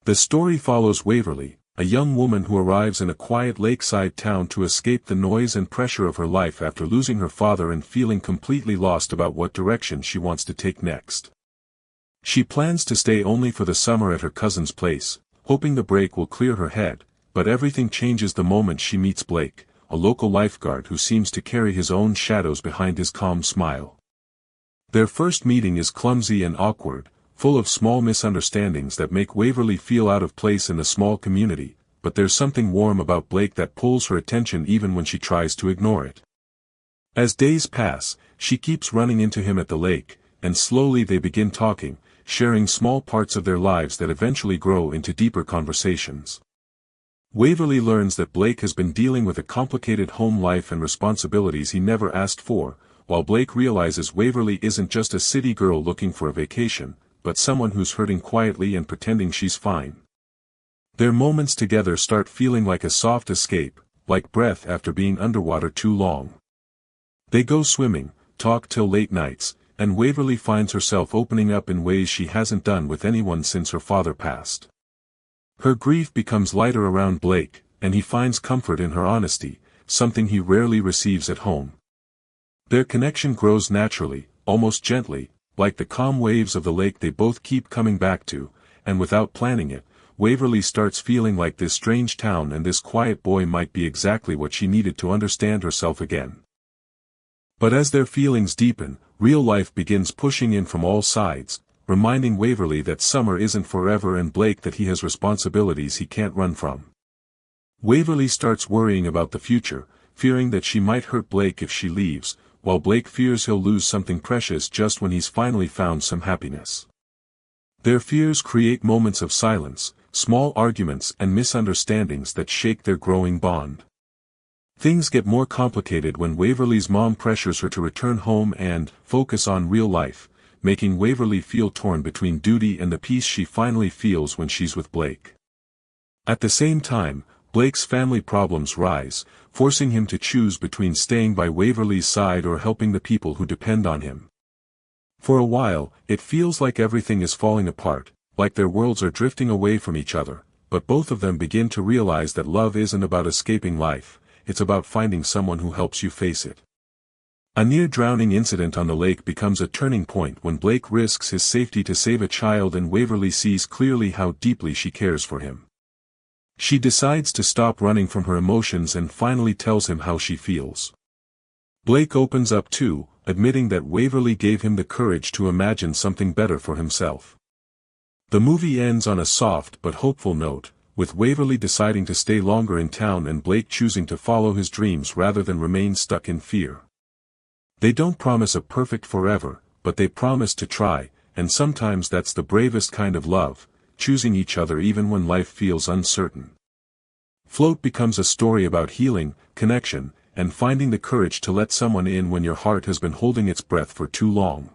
The story follows Waverly, a young woman who arrives in a quiet lakeside town to escape the noise and pressure of her life after losing her father and feeling completely lost about what direction she wants to take next. She plans to stay only for the summer at her cousin's place, hoping the break will clear her head, but everything changes the moment she meets Blake, a local lifeguard who seems to carry his own shadows behind his calm smile. Their first meeting is clumsy and awkward, full of small misunderstandings that make Waverly feel out of place in the small community, but there's something warm about Blake that pulls her attention even when she tries to ignore it. As days pass, she keeps running into him at the lake, and slowly they begin talking, sharing small parts of their lives that eventually grow into deeper conversations. Waverly learns that Blake has been dealing with a complicated home life and responsibilities he never asked for, while Blake realizes Waverly isn't just a city girl looking for a vacation, but someone who's hurting quietly and pretending she's fine. Their moments together start feeling like a soft escape, like breath after being underwater too long. They go swimming, talk till late nights, and Waverly finds herself opening up in ways she hasn't done with anyone since her father passed. Her grief becomes lighter around Blake, and he finds comfort in her honesty, something he rarely receives at home. Their connection grows naturally, almost gently, like the calm waves of the lake they both keep coming back to, and without planning it, Waverly starts feeling like this strange town and this quiet boy might be exactly what she needed to understand herself again. But as their feelings deepen, real life begins pushing in from all sides, reminding Waverly that summer isn't forever and Blake that he has responsibilities he can't run from. Waverly starts worrying about the future, fearing that she might hurt Blake if she leaves, while Blake fears he'll lose something precious just when he's finally found some happiness. Their fears create moments of silence, small arguments and misunderstandings that shake their growing bond. Things get more complicated when Waverly's mom pressures her to return home and focus on real life, making Waverly feel torn between duty and the peace she finally feels when she's with Blake. At the same time, Blake's family problems rise, forcing him to choose between staying by Waverly's side or helping the people who depend on him. For a while, it feels like everything is falling apart, like their worlds are drifting away from each other, but both of them begin to realize that love isn't about escaping life, it's about finding someone who helps you face it. A near-drowning incident on the lake becomes a turning point when Blake risks his safety to save a child and Waverly sees clearly how deeply she cares for him. She decides to stop running from her emotions and finally tells him how she feels. Blake opens up too, admitting that Waverly gave him the courage to imagine something better for himself. The movie ends on a soft but hopeful note, with Waverly deciding to stay longer in town and Blake choosing to follow his dreams rather than remain stuck in fear. They don't promise a perfect forever, but they promise to try, and sometimes that's the bravest kind of love, choosing each other even when life feels uncertain. Float becomes a story about healing, connection, and finding the courage to let someone in when your heart has been holding its breath for too long.